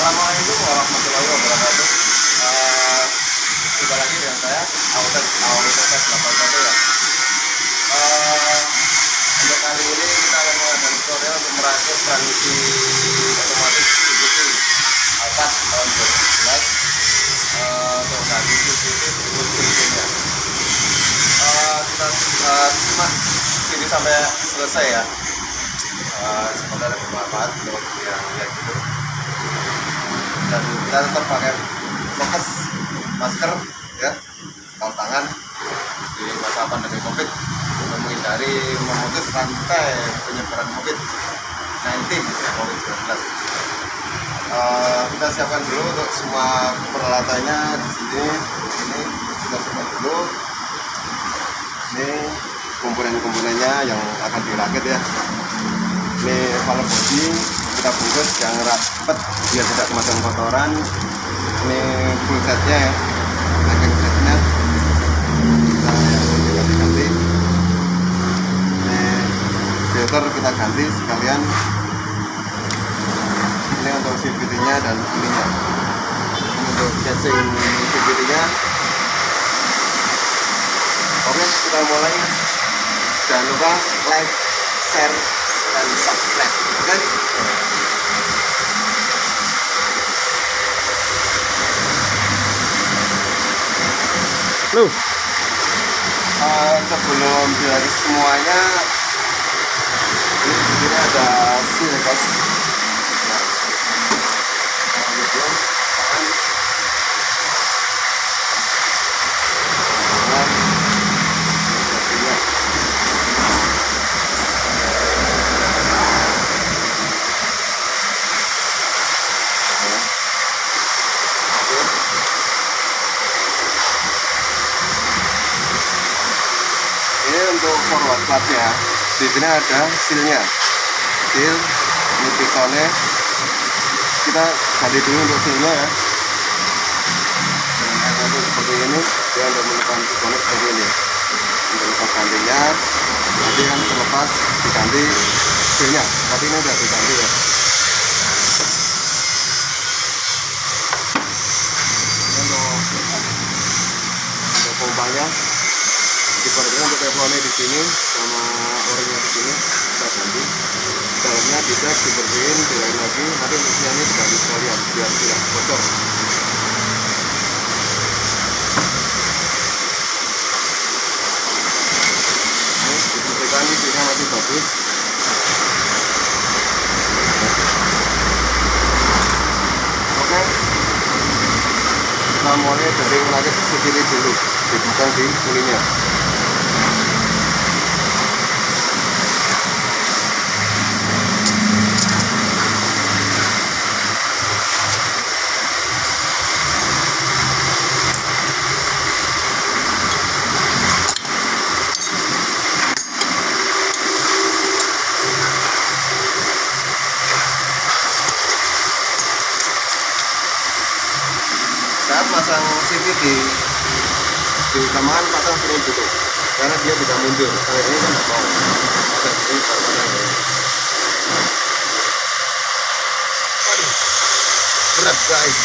Assalamualaikum warahmatullahi wabarakatuh. Jumpa lagi dengan saya Autet 81 ya. Untuk kali ini kita akan mengadakan tutorial untuk merakit transmisi otomatis Suzuki Alphard tahun 2011. Untuk ganti Suzuki sebelumnya. Kita simak ini sampai selesai ya. Semoga ada bermanfaat untuk yang lihat gitu. Dan kita tetap pakai prokes, masker ya, kaos tangan di masa pandemi COVID untuk menghindari memutus rantai penyebaran COVID-19 ya, COVID-19. Kita siapkan dulu untuk semua peralatannya di sini. Ini kita siapkan dulu. Ini komponen-komponennya yang akan dirakit ya. Ini valve body kita bungkus yang rapat biar tidak kemakan kotoran. Ini full setnya ya, packing setnya kita ganti. Ini filter kita ganti sekalian. Ini untuk CVT nya dan ininya. Ini untuk casing CVT nya. Oke, kita mulai. Jangan lupa like, share, dan subscribe. Oke? Loh, sebelum dari semuanya, ini di sini ada seal guys. Ini untuk forward platnya, di sini ada sealnya, seal, ini pistonnya. Kita ganti dulu untuk sealnya ya. Dengan seperti ini, dia untuk menekan pistonnya seperti ini. Untuk lepas gantinya, nanti kan terlepas diganti sealnya. Tapi ini udah diganti ya. Ini untuk pompanya. Kipernya untuk teflonnya di sini sama orangnya di sini kita ganti. Dalamnya dicek, dibersihin, dilain lagi. Nanti mesinnya ini diganti sekalian biar tidak bocor. Ini dibersihkan, isinya masih bagus. Oke, kita mulai dari merakit sekili dulu, dibuka di kulinya. Saat masang CV di utamakan pasang turun dulu karena dia tidak mundur. Kayak ini kan nggak mau. Pasang ini pasang ya. Aduh, berat guys.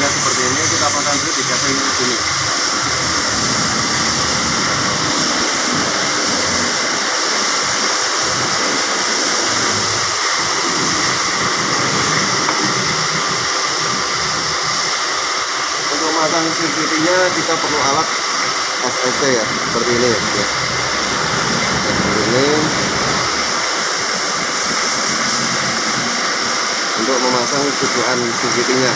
Seperti ini kita pasang dulu di casing sini. Untuk masang CVT-nya kita perlu alat SST ya, seperti ini ya. Seperti ini. pasang tujuan segitinya.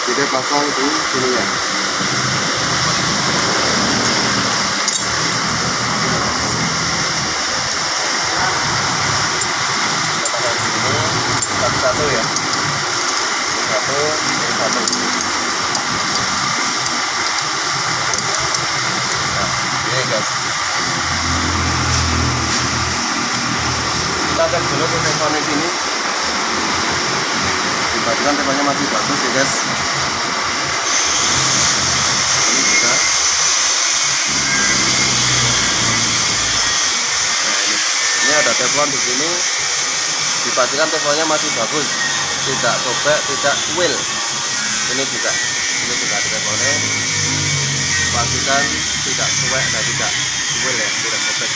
Kita pasang di sini ya. Satu ya, satu, ini satu. Nah, ini guys. Kita cek dulu ke teleponnya sini. Dipastikan teleponnya masih bagus ya guys. Ini juga. Nah ini ada telepon di sini. Dipastikan teleponnya masih bagus, tidak sobek, tidak kuil. Ini juga ada teleponnya. Pastikan tidak sobek dan tidak kuil ya, tidak sobek.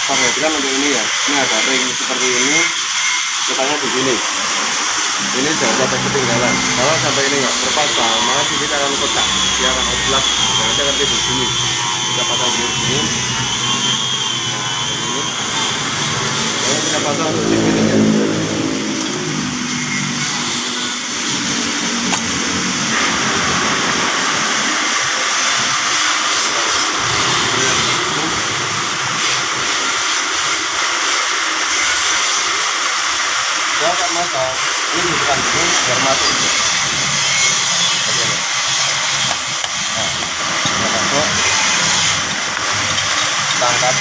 Perhatikan untuk ini ya, ini ada ring seperti ini. Letaknya di sini. Ini jangan sampai ketinggalan. Kalau sampai ini nggak terpasang, maka kita akan pecah. Dia akan oblak. Nanti akan di sini. Kita pasang di sini. Nah, ini. Lalu kita pasang untuk di sini ya. Saya akan masang ini bukan ini biar masuk. Nah, kita masuk, kita angkat,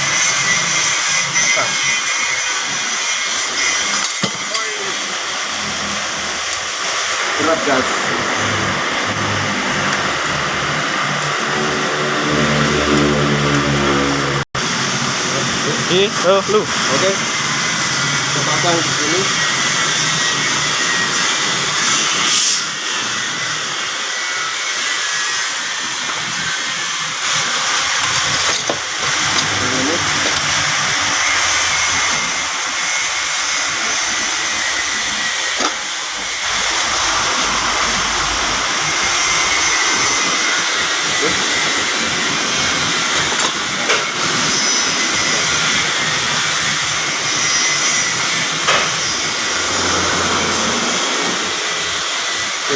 pasang. Berat gas. Lu, oke. Kita pasang di sini.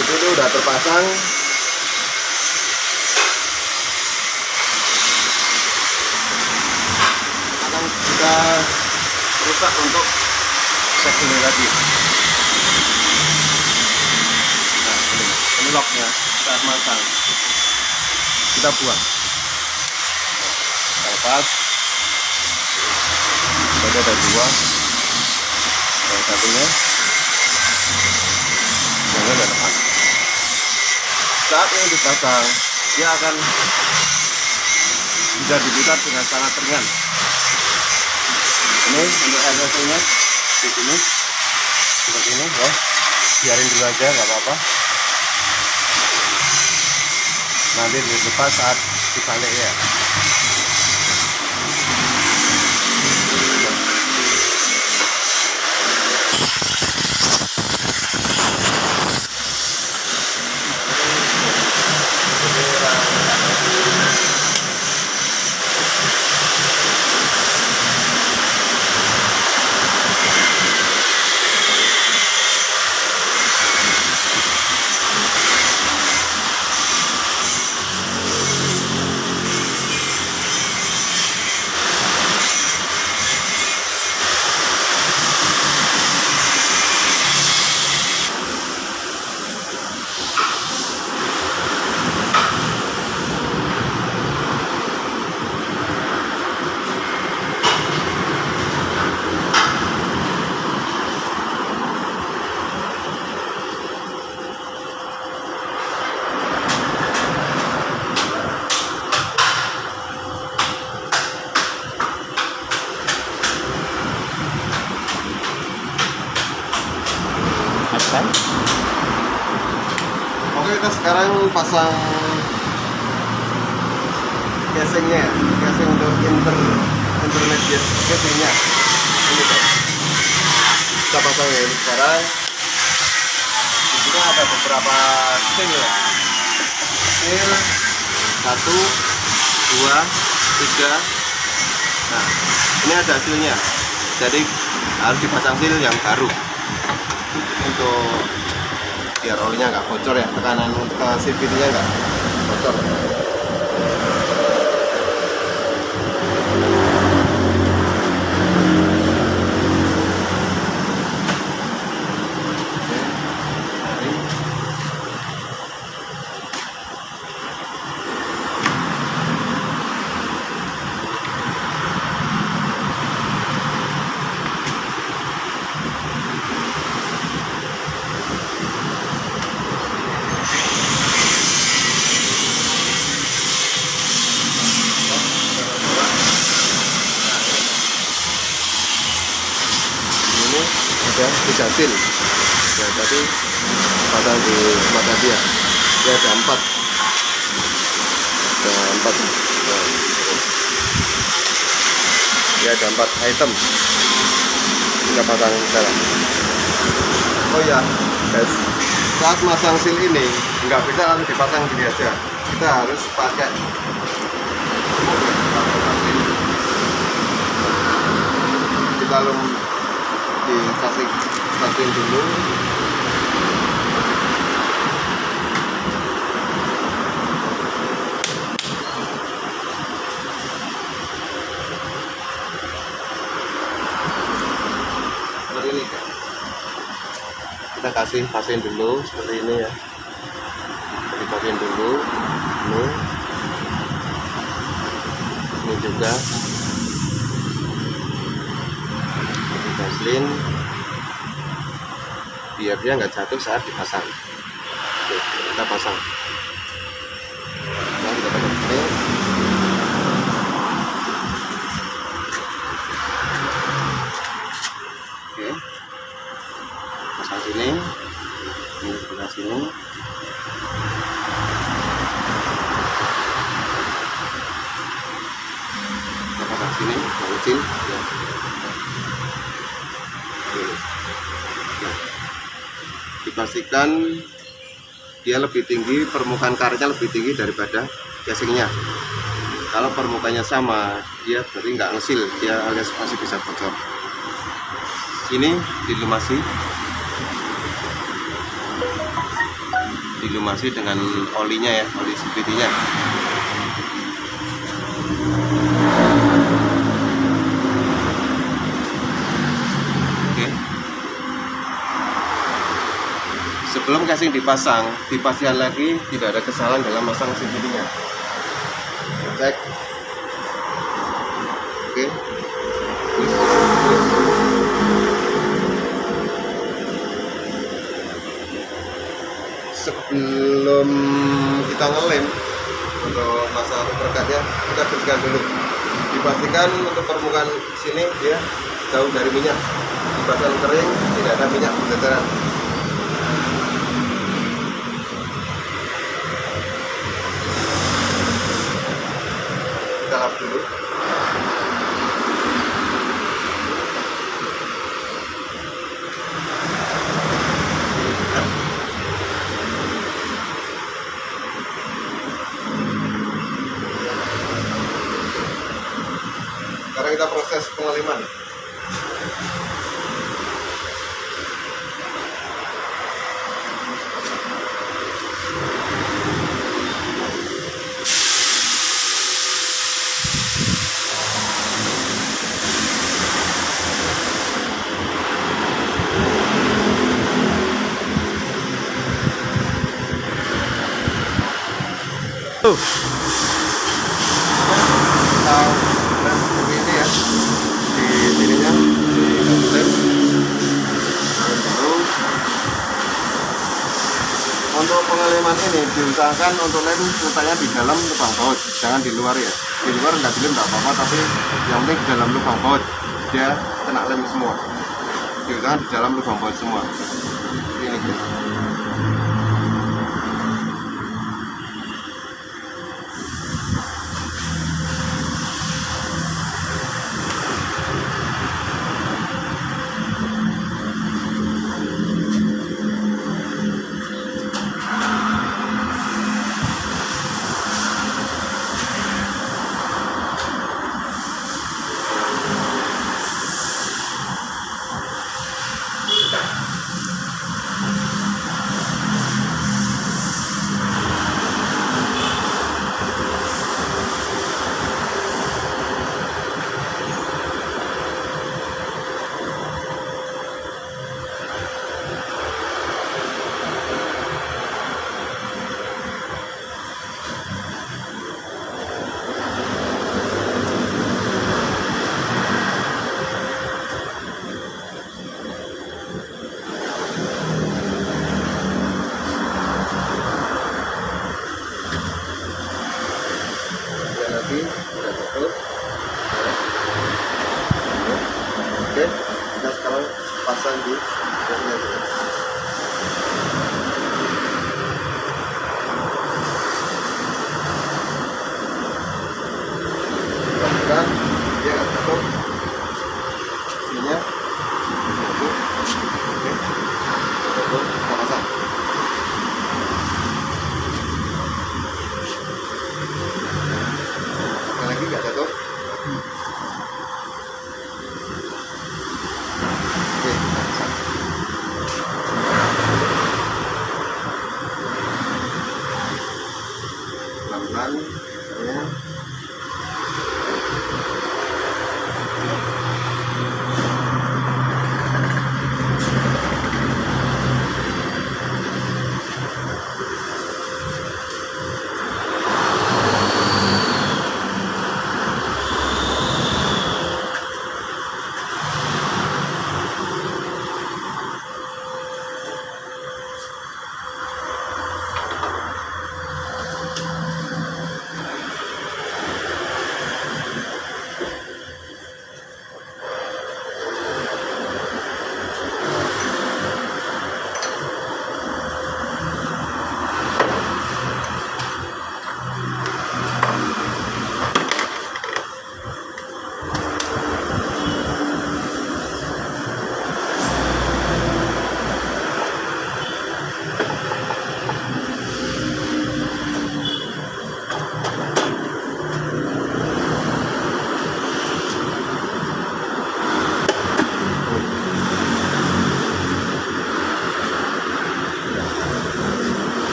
Itu udah terpasang. Akan kita rusak untuk set ini lagi. Nah ini locknya saat masang kita buang. Kita lepas. Jadi ada dua. Yang satunya yang ada depan. Saat ini dipasang, dia akan bisa dibuka dengan sangat ringan. Ini untuk SSC-nya di sini seperti ini ya. Biarin dulu aja, nggak apa-apa. Nanti dilepas saat dibalik ya. kan? Oke, kita sekarang pasang casingnya, casing untuk intermediate casingnya ini tuh. Kita pasang ini sekarang. Di sini ada beberapa seal ya. Seal 1, 2, 3. Nah, ini ada sealnya. Jadi harus dipasang seal yang baru untuk biar olinya nggak bocor ya, tekanan ke CVT-nya nggak bocor. Ada 3 seal ya, tadi pasang di mata dia ada 4 nah, ya ada 4 item kita pasang sekarang. Oh ya guys, saat masang seal ini nggak bisa langsung dipasang gini aja, kita harus pakai kita dikasih stasiun dulu. Seperti ini kan. Kita kasih pasin dulu seperti ini ya. Dipasin dulu. Ini juga. Vaseline biar dia nggak jatuh saat dipasang. Oke, kita pasang. Nah, kita pasang ini. Oke, pasang sini. Ini sebelah sini. Kita pasang sini, kecil. Ya. Nah, dipastikan dia lebih tinggi, permukaan karetnya lebih tinggi daripada casingnya. Kalau permukaannya sama, dia berarti nggak ngesil, dia alias masih bisa bocor. Ini dilumasi dengan olinya ya, oli CVT-nya. Sebelum casing dipasang, dipastikan lagi tidak ada kesalahan dalam masang CVT-nya. Cek. Oke. Sebelum kita ngelem untuk masalah perekatnya, kita bersihkan dulu. Dipastikan untuk permukaan sini dia jauh dari minyak. Dipasang kering, tidak ada minyak berceceran. Kita lap dulu. Sekarang kita proses pengeleman. Kita seperti ini ya, di sininya di baru. Untuk pengeleman ini diusahakan untuk lem letaknya di dalam lubang baut, jangan di luar ya. Di luar nggak dilem nggak apa-apa, tapi yang penting di dalam lubang baut dia kena lem semua. Diusahakan di dalam lubang baut semua. Ini guys. depan ya.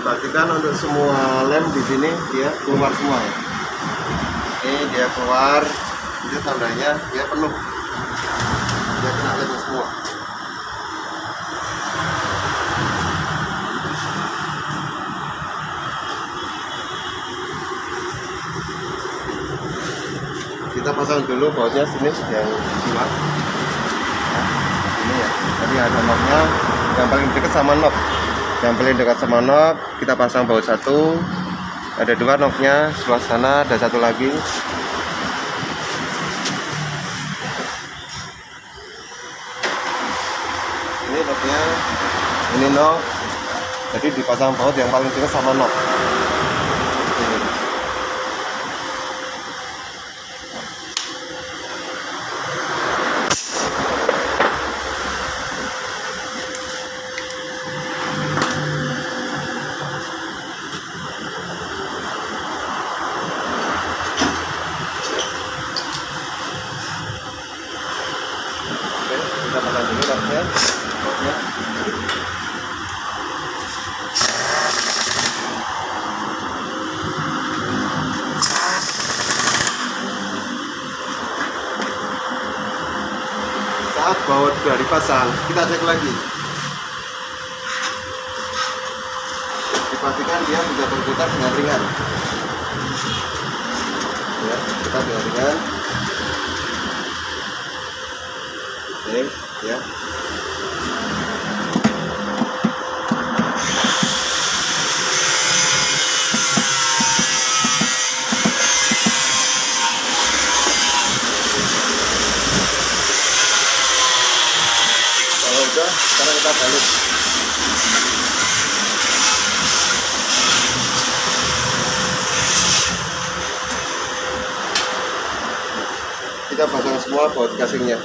Pastikan untuk semua lem di sini dia keluar semua ya. Ini dia keluar, itu tandanya dia penuh, dia kena lem semua. Kita pasang dulu bautnya sini yang silat. Nah, ini ya. Tadi ada knobnya yang paling dekat sama knob. Yang paling dekat sama knob kita pasang baut satu, ada dua knobnya, sebelah sana ada satu lagi. Ini knobnya, ini knob, jadi dipasang baut yang paling dekat sama knob. Kita pasang dulu bautnya. Saat baut sudah dipasang, kita cek lagi. Dipastikan dia bisa berputar dengan ringan. Ya, kita dengan ringan. Oke, ya. Kalau udah, sekarang kita balik. Kita pasang semua baut casingnya.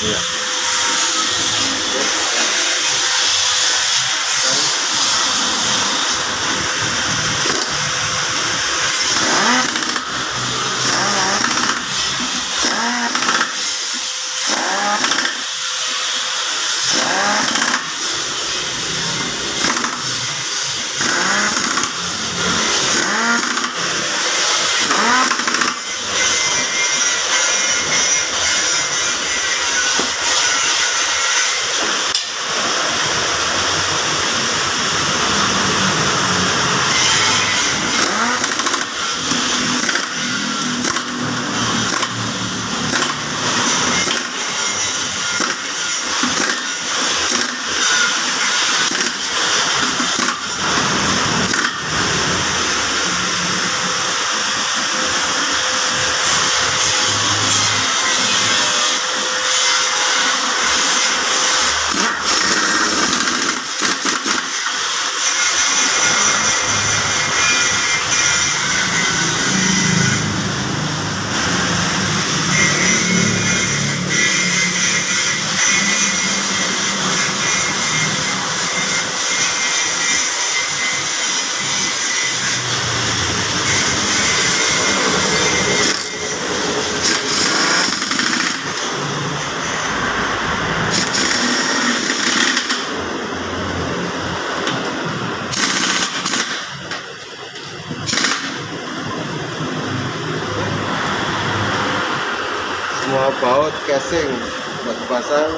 Iya. semua baut casing buat pasang.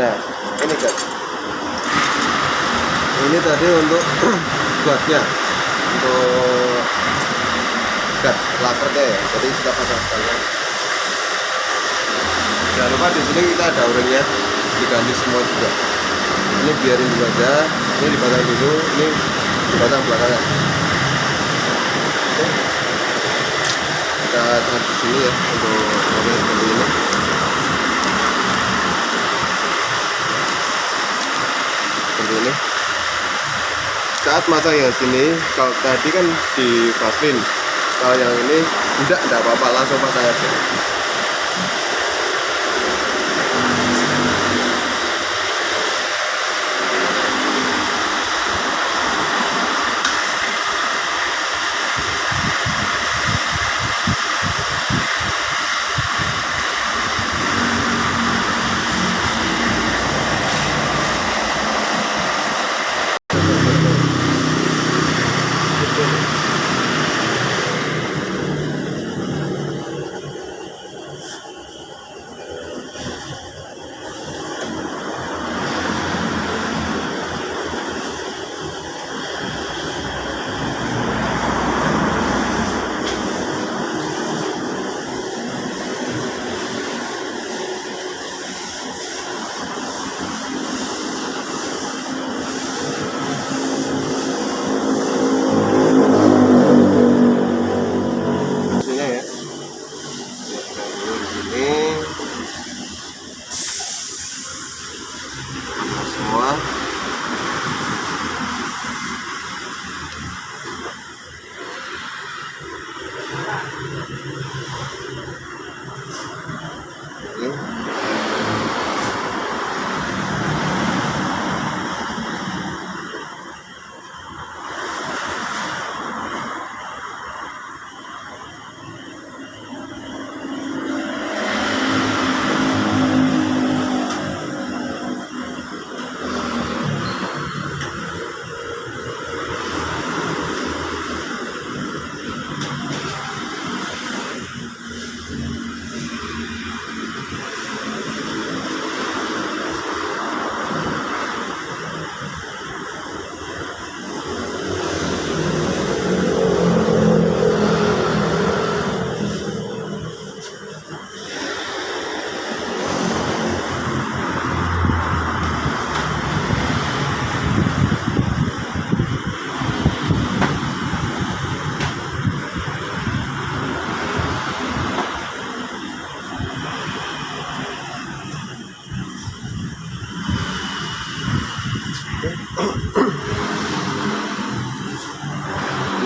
Nah ini guys, ini tadi untuk guardnya, untuk guard lakernya ya, jadi kita pasang sekalian. Jangan lupa di sini kita ada o-ringnya, diganti semua juga. Ini biarin dulu aja, ini dipasang dulu, ini dipasang belakangan. Oke. Kita tahan di sini ya untuk mobil seperti ini. Seperti ini. Saat masang yang sini, kalau tadi kan di vaselin, kalau yang ini enggak apa-apa, langsung pasang aja. Semua ini.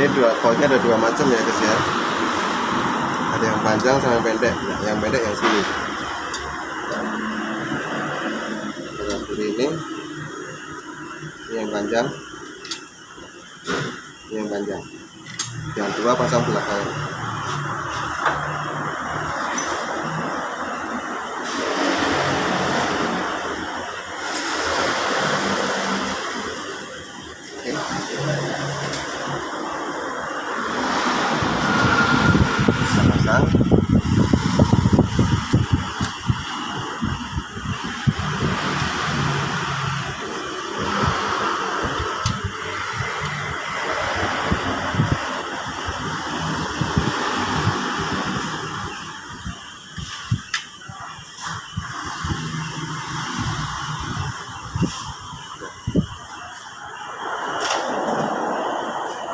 Ini bautnya ada dua macam ya guys ya, ada yang panjang sama yang pendek. Nah, yang pendek yang sini, seperti ini yang panjang, ini yang panjang. Yang dua pasang belakang. Pasang.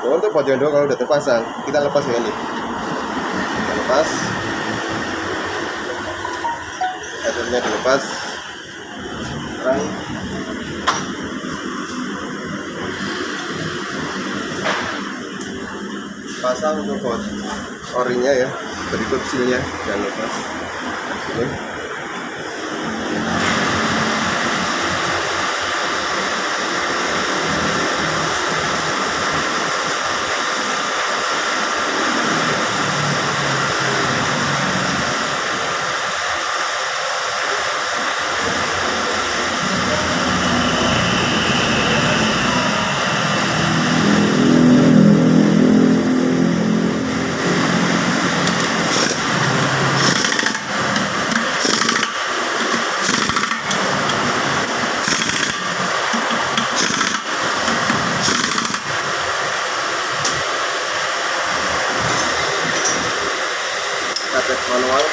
Untuk bagian dua kalau udah terpasang, kita lepas ya ini. Kita lepas. Akhirnya dilepas. Sekarang pasang untuk baut o-ringnya ya, berikut silnya jangan lupa. Sini. manual.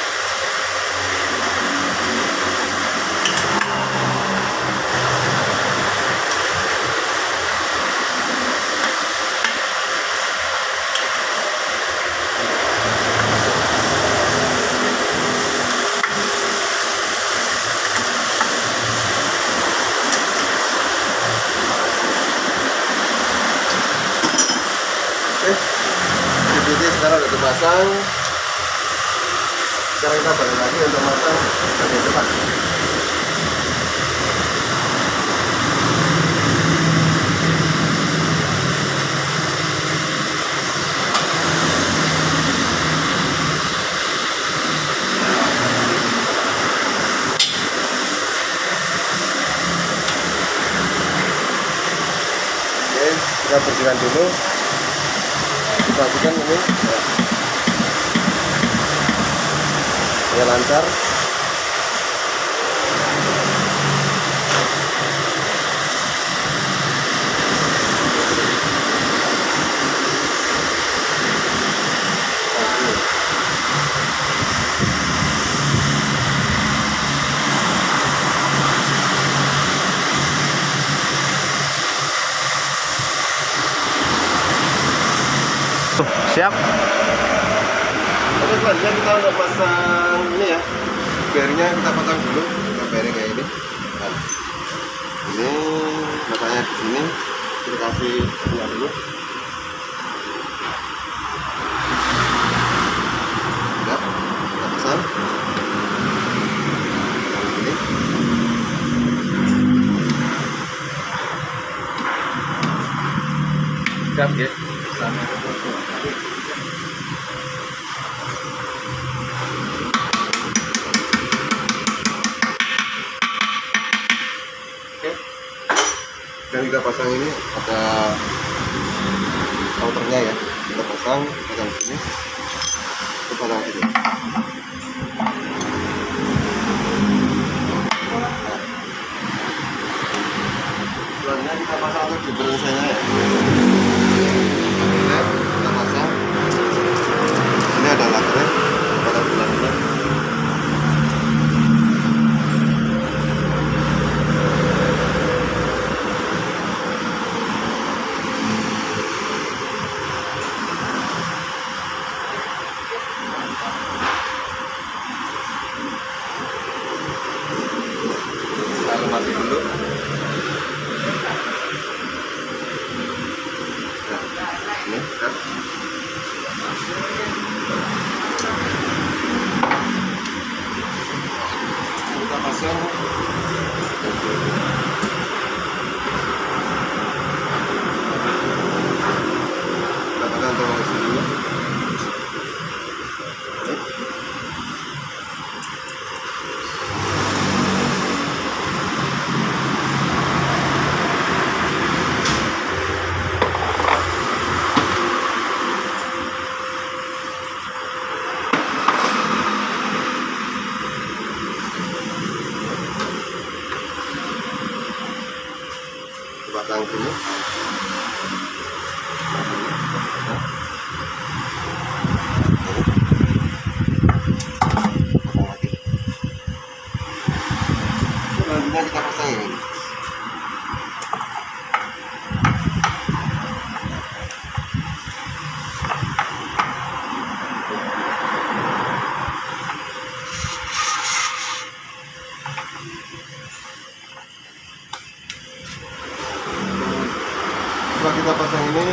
Oke, sekarang udah dipasang. Sekarang kita balik lagi untuk masang bagian depan. Oke, kita bersihkan dulu. Pastikan ini ya lancar. Siap. Oke, selanjutnya kita untuk pasang ini ya, bearingnya kita pasang dulu. Kita bearing kayak ini. Nah, ini matanya di sini kita kasih minyak dulu. Siap, kita pasang. Ini. Siap ya. Dan kita pasang ini ada outernya ya, kita pasang di sini, kita pasang di sini. Selanjutnya kita pasang untuk differentialnya ya. Kita pasang. Ini ada lakernya, pada bulannya. Kita mati dulu. Nah, ini kan. Kita pasang. Kita pasang terus dulu. Pasang sini. Pasang lagi. Selanjutnya kita pasang ini. Setelah kita pasang ini,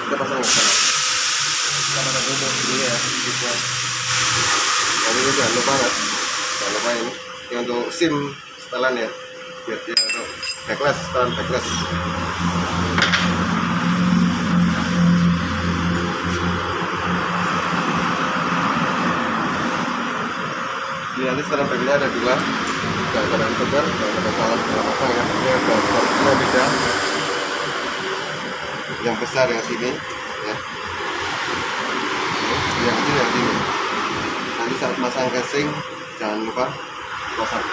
kita pasang yang sana. Kita pasang dulu ya, gitu. Jadi ini jangan lupa kan, jangan lupa ini untuk SIM setelan ya, biar dia untuk backlash, setelan backlash. Ini nanti setelan backlashnya ada dua. Jangan ada tukar, jangan ada salah setelah pasang ya. Ini ada satu beda. Yang besar yang sini ya. Yang ini yang sini. Nanti saat masang casing jangan lupa pasang.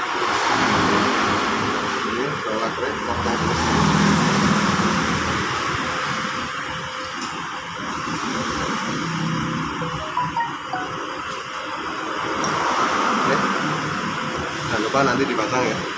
Ini bawa keren, pasang terus. lupa nanti dipasang ya.